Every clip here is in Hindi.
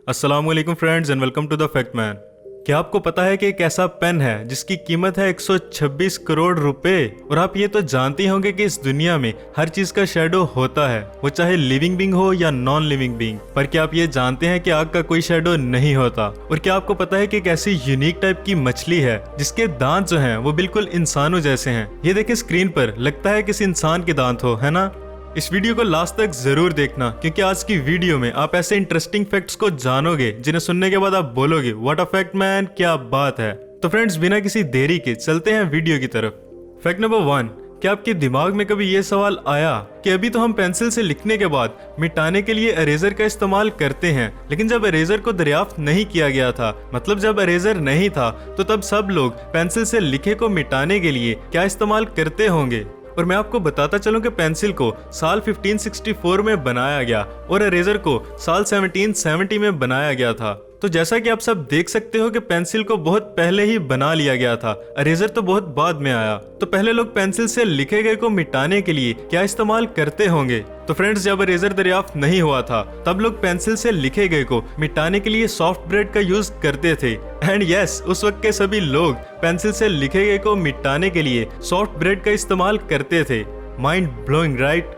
अस्सलाम वालेकुम friends and welcome to the fact man. क्या आपको पता है कि एक ऐसा पेन है जिसकी कीमत है 126 करोड़ रुपए। और आप ये तो जानते ही होंगे कि इस दुनिया में हर चीज का शेडो होता है, वो चाहे लिविंग बीइंग हो या नॉन लिविंग बीइंग। पर क्या आप ये जानते हैं कि आग का कोई शेडो नहीं होता? और क्या आपको पता है कि एक ऐसी यूनिक टाइप की मछली है जिसके दांत जो हैं वो बिल्कुल इंसानों जैसे हैं। ये देखिए स्क्रीन पर, लगता है किसी इंसान के दांत हो, है ना? इस वीडियो को लास्ट तक जरूर देखना क्योंकि आज की वीडियो में आप ऐसे इंटरेस्टिंग फैक्ट्स को जानोगे जिन्हें सुनने के बाद आप बोलोगे व्हाट अ फैक्ट मैन, क्या बात है। तो फ्रेंड्स, बिना किसी देरी के चलते हैं वीडियो की तरफ। फैक्ट नंबर 1, क्या आपके दिमाग में कभी ये सवाल आया कि अभी तो हम पेंसिल से लिखने के बाद मिटाने के लिए इरेजर का इस्तेमाल करते हैं, लेकिन जब इरेजर को दरियाफ्त नहीं किया गया था, मतलब जब इरेजर नहीं था, तो तब सब लोग पेंसिल से लिखे को मिटाने के लिए क्या इस्तेमाल करते होंगे? और मैं आपको बताता चलूं कि पेंसिल को साल 1564 में बनाया गया और इरेजर को साल 1770 में बनाया गया था। तो जैसा कि आप सब देख सकते हो कि पेंसिल को बहुत पहले ही बना लिया गया था, इरेजर तो बहुत बाद में आया। तो पहले लोग पेंसिल से लिखे गए को मिटाने के लिए क्या इस्तेमाल करते होंगे? तो फ्रेंड्स, जब इरेजर दरियाफ्त नहीं हुआ था तब लोग पेंसिल से लिखे गए को मिटाने के लिए सॉफ्ट ब्रेड का यूज करते थे। एंड यस, उस वक्त के सभी लोग पेंसिल से लिखे गए को मिटाने के लिए सॉफ्ट ब्रेड का इस्तेमाल करते थे। Mind blowing, right?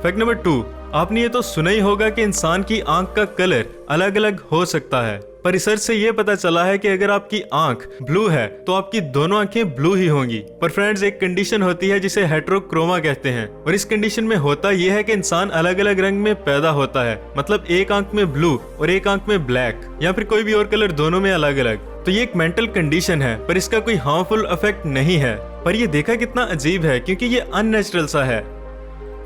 Fact number 2, आपने ये तो सुना ही होगा कि इंसान की आंख का कलर अलग अलग हो सकता है, पर रिसर्च से ये पता चला है कि अगर आपकी आंख ब्लू है तो आपकी दोनों आंखें ब्लू ही होंगी। पर फ्रेंड्स, एक कंडीशन होती है जिसे हेटेरोक्रोमा कहते हैं, और इस कंडीशन में होता यह है कि इंसान अलग अलग रंग में पैदा होता है, मतलब एक आंख में ब्लू और एक आंख में ब्लैक, या फिर कोई भी और कलर, दोनों में अलग अलग। तो ये एक मेंटल कंडीशन है, पर इसका कोई हार्मफुल इफेक्ट नहीं है। पर ये देखा कितना अजीब है क्योंकि ये अननेचुरल सा है।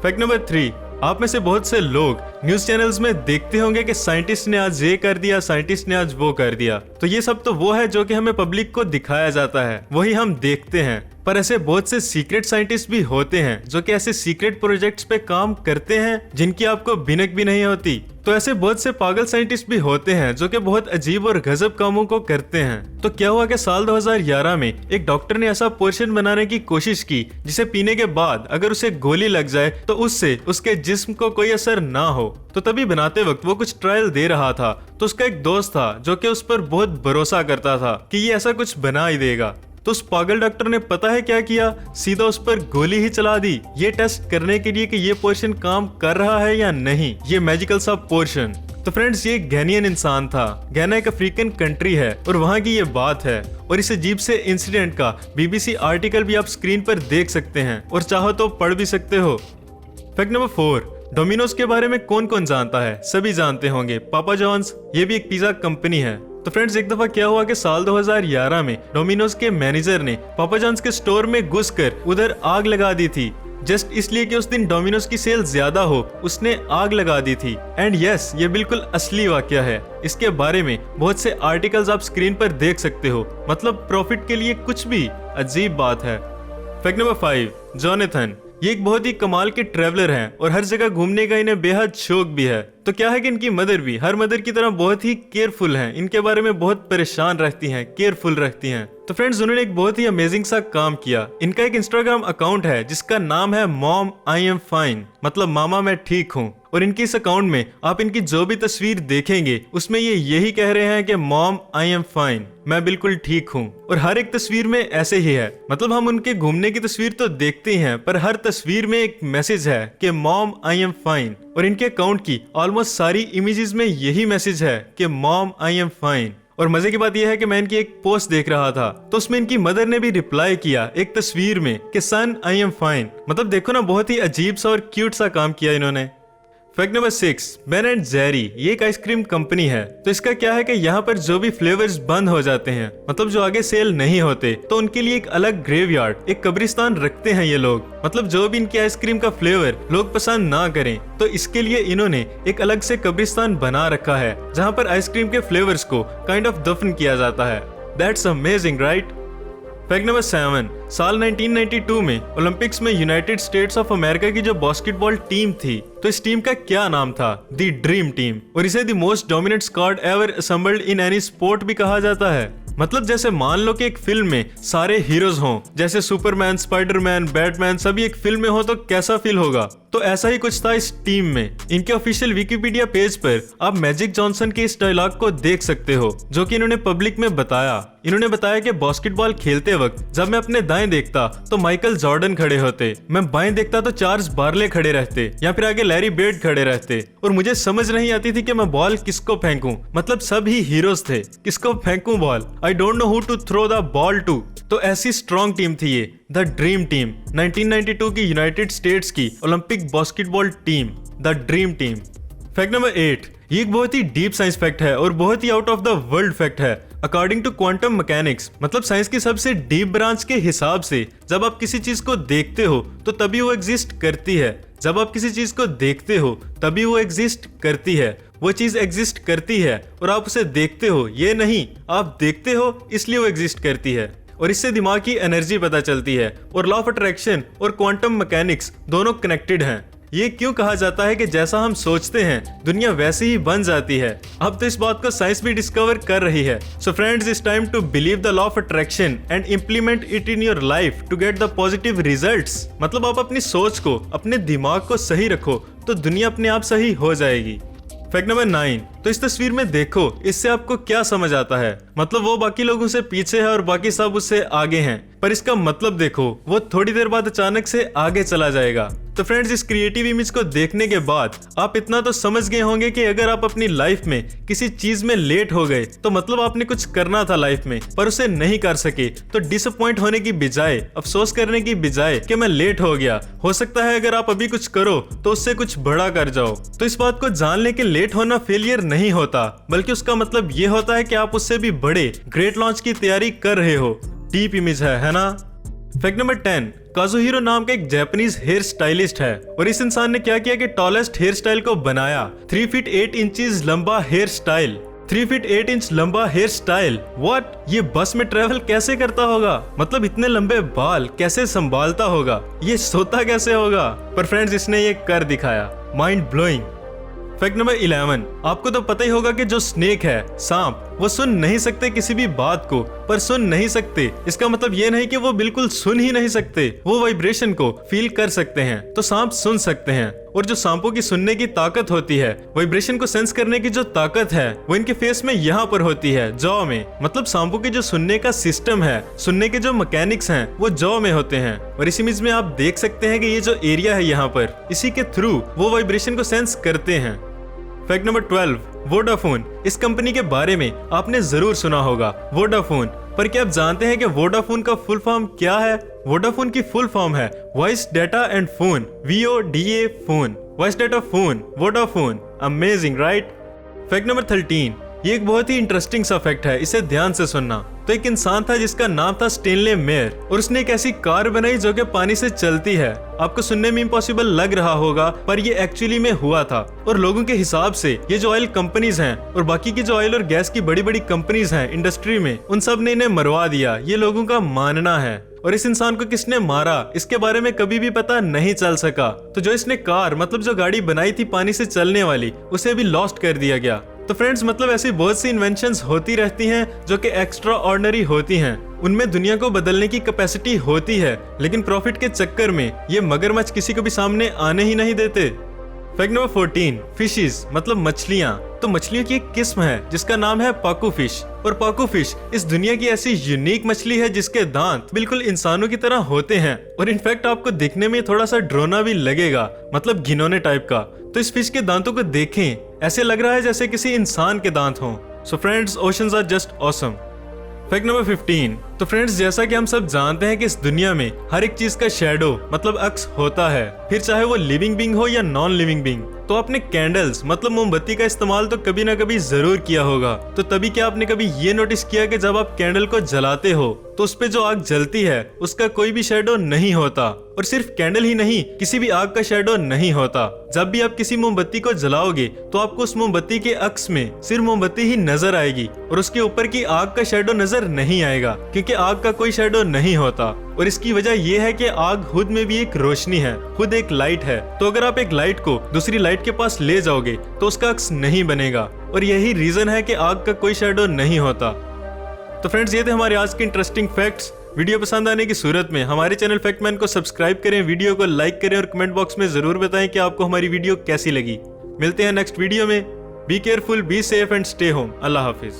फैक्ट नंबर 3, आप में से बहुत से लोग न्यूज चैनल्स में देखते होंगे कि साइंटिस्ट ने आज ये कर दिया, साइंटिस्ट ने आज वो कर दिया। तो ये सब तो वो है जो कि हमें पब्लिक को दिखाया जाता है, वही हम देखते हैं। पर ऐसे बहुत से सीक्रेट साइंटिस्ट भी होते हैं जो कि ऐसे सीक्रेट प्रोजेक्ट्स पे काम करते हैं जिनकी आपको भिनक भी नहीं होती। तो ऐसे बहुत से पागल साइंटिस्ट भी होते हैं जो कि बहुत अजीब और गजब कामों को करते हैं। तो क्या हुआ कि साल 2011 में एक डॉक्टर ने ऐसा पोर्शन बनाने की कोशिश की जिसे पीने के बाद अगर उसे गोली लग जाए तो उससे उसके जिस्म को कोई असर ना हो। तो तभी बनाते वक्त वो कुछ ट्रायल दे रहा था, तो उसका एक दोस्त था जो कि उस पर बहुत भरोसा करता था कि ये ऐसा कुछ बना ही देगा। तो उस पागल डॉक्टर ने पता है क्या किया? सीधा उस पर गोली ही चला दी, ये टेस्ट करने के लिए कि ये पोर्शन काम कर रहा है या नहीं, ये मैजिकल सा पोर्शन। तो फ्रेंड्स, ये गैनियन इंसान था। गैना एक अफ्रीकन कंट्री है और वहाँ की ये बात है। और इस अजीब से इंसिडेंट का BBC आर्टिकल भी आप स्क्रीन पर देख सकते हैं और चाहो तो पढ़ भी सकते हो। फैक्ट नंबर 4, डोमिनोज के बारे में कौन कौन जानता है? सभी जानते होंगे, पापा जॉन्स, ये भी एक पिज्जा कंपनी है। तो फ्रेंड्स, एक दफा क्या हुआ कि साल 2011 में डोमिनोज के मैनेजर ने पापा जॉन्स के स्टोर में घुसकर उधर आग लगा दी थी। जस्ट इसलिए कि उस दिन डोमिनोज की सेल ज्यादा हो, उसने आग लगा दी थी। एंड यस, ये बिल्कुल असली वाकया है। इसके बारे में बहुत से आर्टिकल्स आप स्क्रीन पर देख सकते हो, मतलब प्रॉफिट के लिए कुछ भी। अजीब बात है। फैक्ट नंबर 5, जोनाथन, ये एक बहुत ही कमाल के ट्रैवलर हैं और हर जगह घूमने का इन्हें बेहद शौक भी है। तो क्या है कि इनकी मदर भी हर मदर की तरह बहुत ही केयरफुल हैं, इनके बारे में बहुत परेशान रहती हैं, केयरफुल रहती हैं। तो फ्रेंड्स, उन्होंने एक बहुत ही अमेजिंग सा काम किया। इनका एक इंस्टाग्राम अकाउंट है जिसका नाम है मॉम आई एम फाइन, मतलब मामा मैं ठीक हूँ। और इनकी इस अकाउंट में आप इनकी जो भी तस्वीर देखेंगे उसमें ये यही कह रहे हैं कि मॉम आई एम फाइन, मैं बिल्कुल ठीक हूँ। और हर एक तस्वीर में ऐसे ही है, मतलब हम उनके घूमने की तस्वीर तो देखते हैं पर हर तस्वीर में एक मैसेज है कि मॉम आई एम फाइन। और इनके अकाउंट की ऑलमोस्ट सारी इमेजेस में यही मैसेज है कि मॉम आई एम फाइन। और मजे की बात यह है कि मैं इनकी एक पोस्ट देख रहा था तो उसमें इनकी मदर ने भी रिप्लाई किया एक तस्वीर में कि सन आई एम फाइन। मतलब देखो ना, बहुत ही अजीब सा और क्यूट सा काम किया इन्होंने। Fact number 6, Ben and Jerry, ये एक आइसक्रीम कंपनी है। तो इसका क्या है कि यहाँ पर जो भी फ्लेवर्स बंद हो जाते हैं, मतलब जो आगे सेल नहीं होते, तो उनके लिए एक अलग ग्रेवयार्ड, एक कब्रिस्तान रखते हैं ये लोग। मतलब जो भी इनकी आइसक्रीम का फ्लेवर लोग पसंद ना करें तो इसके लिए इन्होंने एक अलग से कब्रिस्तान बना रखा है जहाँ पर आइसक्रीम के फ्लेवर्स को काइंड ऑफ दफन किया जाता है। That's amazing, right? Fact number 7, साल 1992 में ओलंपिक्स में यूनाइटेड स्टेट्स ऑफ अमेरिका की जो बास्केटबॉल टीम थी, तो इस टीम का क्या नाम था? The dream team. और इसे the most dominant squad ever assembled in any sport भी कहा जाता है। मतलब जैसे मान लो कि एक फिल्म में सारे हीरोज हों, जैसे सुपरमैन, स्पाइडरमैन, बैटमैन सभी एक फिल्म में हो तो कैसा फील होगा। तो ऐसा ही कुछ था इस टीम में। इनके ऑफिशियल विकिपीडिया पेज पर आप मैजिक जॉनसन के इस डायलॉग को देख सकते हो, जो कि इन्होंने पब्लिक में बताया। इन्होंने बताया कि बास्केटबॉल खेलते वक्त जब मैं अपने दाएं देखता तो माइकल जॉर्डन खड़े होते, मैं बाएं देखता तो चार्ल्स बार्ले खड़े रहते या फिर आगे लैरी बेर्ड खड़े रहते, और मुझे समझ नहीं आती थी कि मैं बॉल किसको फेंकूं। मतलब सब ही हीरोज थे, किसको फेंकूं ball, I don't know who to throw the ball to. तो ऐसी स्ट्रॉन्ग टीम थी ये, द ड्रीम टीम, 1992 की यूनाइटेड स्टेट्स की Olympic basketball team, the dream team. Fact number 8, ये एक बहुत ही डीप साइंस फैक्ट है और बहुत ही out of the world fact है। अकॉर्डिंग टू क्वांटम मैकेनिक्स, मतलब साइंस की सबसे डीप ब्रांच के हिसाब से, जब आप किसी चीज को देखते हो तो तभी वो एग्जिस्ट करती है। जब आप किसी चीज को देखते हो तभी वो एग्जिस्ट करती है। वो चीज एग्जिस्ट करती है और आप उसे देखते हो, ये नहीं आप देखते हो इसलिए वो एग्जिस्ट करती है। और इससे दिमाग की एनर्जी पता चलती है, और लॉ ऑफ अट्रैक्शन और क्वांटम मैकेनिक्स दोनों कनेक्टेड हैं। ये क्यों कहा जाता है कि जैसा हम सोचते हैं दुनिया वैसी ही बन जाती है। अब तो इस बात को साइंस भी डिस्कवर कर रही है। So friends, it's time to believe the law of attraction and implement it in your life to get the positive results. मतलब आप अपनी सोच को, अपने दिमाग को सही रखो तो दुनिया अपने आप सही हो जाएगी। फैक्ट नंबर 9, तो इस तस्वीर में देखो, इससे आपको क्या समझ आता है। मतलब वो बाकी लोगों से पीछे है और बाकी सब उससे आगे हैं, पर इसका मतलब देखो, वो थोड़ी देर बाद अचानक से आगे चला जाएगा। तो फ्रेंड्स, इस क्रिएटिव इमेज को देखने के बाद आप इतना तो समझ गए होंगे कि अगर आप अपनी लाइफ में किसी चीज में लेट हो गए तो मतलब आपने कुछ करना था लाइफ में पर उसे नहीं कर सके, तो डिसअपॉइंट होने की बजाय, अफसोस करने की बजाय कि मैं लेट हो गया, हो सकता है अगर आप अभी कुछ करो तो उससे कुछ बड़ा कर जाओ। तो इस बात को जान ले कि लेट होना फेलियर नहीं होता, बल्कि उसका मतलब ये होता है कि आप उससे भी बड़े ग्रेट लॉन्च की तैयारी कर रहे हो। डीप इमेज है ना। फैक्ट नंबर 10, काजुहिरो नाम का एक जापानीज हेयर स्टाइलिस्ट है, और इस इंसान ने क्या किया कि टॉलेस्ट हेयर स्टाइल को बनाया। 3 फीट 8 इंचेस लंबा हेयर स्टाइल, 3 फीट 8 इंच लंबा हेयर स्टाइल। व्हाट, ये बस में ट्रेवल कैसे करता होगा? मतलब इतने लंबे बाल कैसे संभालता होगा? ये सोता कैसे होगा? पर फ्रेंड्स, इसने ये कर दिखाया। Mind blowing. फैक्ट नंबर 11, आपको तो पता ही होगा कि जो स्नेक है, सांप, वो सुन नहीं सकते किसी भी बात को, पर सुन नहीं सकते इसका मतलब ये नहीं कि वो बिल्कुल सुन ही नहीं सकते, वो वाइब्रेशन को फील कर सकते हैं। तो सांप सुन सकते हैं, और जो सांपों की सुनने की ताकत होती है, वाइब्रेशन को सेंस करने की जो ताकत है, वो इनके फेस में यहाँ पर होती है, जॉ में। मतलब सांपों की जो सुनने का सिस्टम है, सुनने के जो मैकेनिक्स हैं, वो जॉ में होते हैं। और इस इमेज में आप देख सकते हैं कि ये जो एरिया है यहाँ पर, इसी के थ्रू वो वाइब्रेशन को सेंस करते हैं। Fact number 12, Vodafone. इस कंपनी के बारे में आपने जरूर सुना होगा, वोडाफोन। पर क्या आप जानते हैं कि वोडाफोन का फुल फॉर्म क्या है? वोडाफोन की फुल फॉर्म है voice data and phone, VODA phone, voice data phone, Vodafone. Amazing, right? Fact number 13, ये एक बहुत ही इंटरेस्टिंग सा फैक्ट है, इसे ध्यान से सुनना। तो एक इंसान था जिसका नाम था स्टेनले मेयर, और उसने एक ऐसी कार बनाई जो कि पानी से चलती है। आपको सुनने में इम्पॉसिबल लग रहा होगा, पर ये एक्चुअली में हुआ था। और लोगों के हिसाब से ये जो ऑयल कंपनीज हैं और बाकी की जो ऑयल और गैस की बड़ी बड़ी कंपनीज हैं इंडस्ट्री में, उन सब ने इन्हें मरवा दिया, ये लोगों का मानना है। और इस इंसान को किसने मारा इसके बारे में कभी भी पता नहीं चल सका। तो जो इसने कार, मतलब जो गाड़ी बनाई थी पानी से चलने वाली, उसे भी लॉस्ट कर दिया गया। तो फ्रेंड्स, मतलब ऐसी बहुत सी इन्वेंशंस होती रहती हैं जो कि एक्स्ट्रा ऑर्डिनरी होती हैं। उनमें दुनिया को बदलने की कैपेसिटी होती है, लेकिन प्रॉफिट के चक्कर में ये मगरमच्छ किसी को भी सामने आने ही नहीं देते। फैक्ट नंबर 14, फिशेस, मतलब मछलियां। तो मछलियों की एक किस्म है जिसका नाम है पाकू फिश। और पाकू फिश इस दुनिया की ऐसी यूनिक मछली है जिसके दांत बिल्कुल इंसानों की तरह होते हैं, और इनफैक्ट आपको देखने में थोड़ा सा डरावना भी लगेगा, मतलब घिनौने टाइप का। तो इस फिश के दांतों को देखें, ऐसे लग रहा है जैसे किसी इंसान के दांत हों। So friends, oceans are just awesome. Fact number 15, तो फ्रेंड्स, जैसा कि हम सब जानते हैं कि इस दुनिया में हर एक चीज का शैडो, मतलब अक्स होता है, फिर चाहे वो लिविंग बीइंग हो या नॉन लिविंग बीइंग। तो आपने कैंडल्स, मतलब मोमबत्ती का इस्तेमाल तो कभी ना कभी जरूर किया होगा। तो तभी क्या आपने कभी ये नोटिस किया कि जब आप कैंडल को जलाते हो तो उस पे जो आग जलती है उसका कोई भी शैडो नहीं होता। और सिर्फ कैंडल ही नहीं, किसी भी आग का शैडो नहीं होता। जब भी आप किसी मोमबत्ती को जलाओगे तो आपको उस मोमबत्ती के अक्स में सिर्फ मोमबत्ती ही नजर आएगी, और उसके ऊपर की आग का शैडो नजर नहीं आएगा, क्योंकि आग का कोई शैडो नहीं होता। और इसकी वजह यह है कि आग खुद में भी एक रोशनी है, खुद एक लाइट है। तो अगर आप एक लाइट को दूसरी लाइट के पास ले जाओगे तो उसका अक्स नहीं बनेगा, और यही रीजन है कि आग का कोई शैडो नहीं होता। तो फ्रेंड्स, ये थे हमारे आज के इंटरेस्टिंग फैक्ट्स। वीडियो पसंद आने की सूरत में हमारे चैनल फैक्टमैन को सब्सक्राइब करें, वीडियो को लाइक करें और कमेंट बॉक्स में जरूर बताएं कि आपको हमारी वीडियो कैसी लगी। मिलते हैं नेक्स्ट वीडियो में। Be careful, be safe and stay home. Allah Hafiz.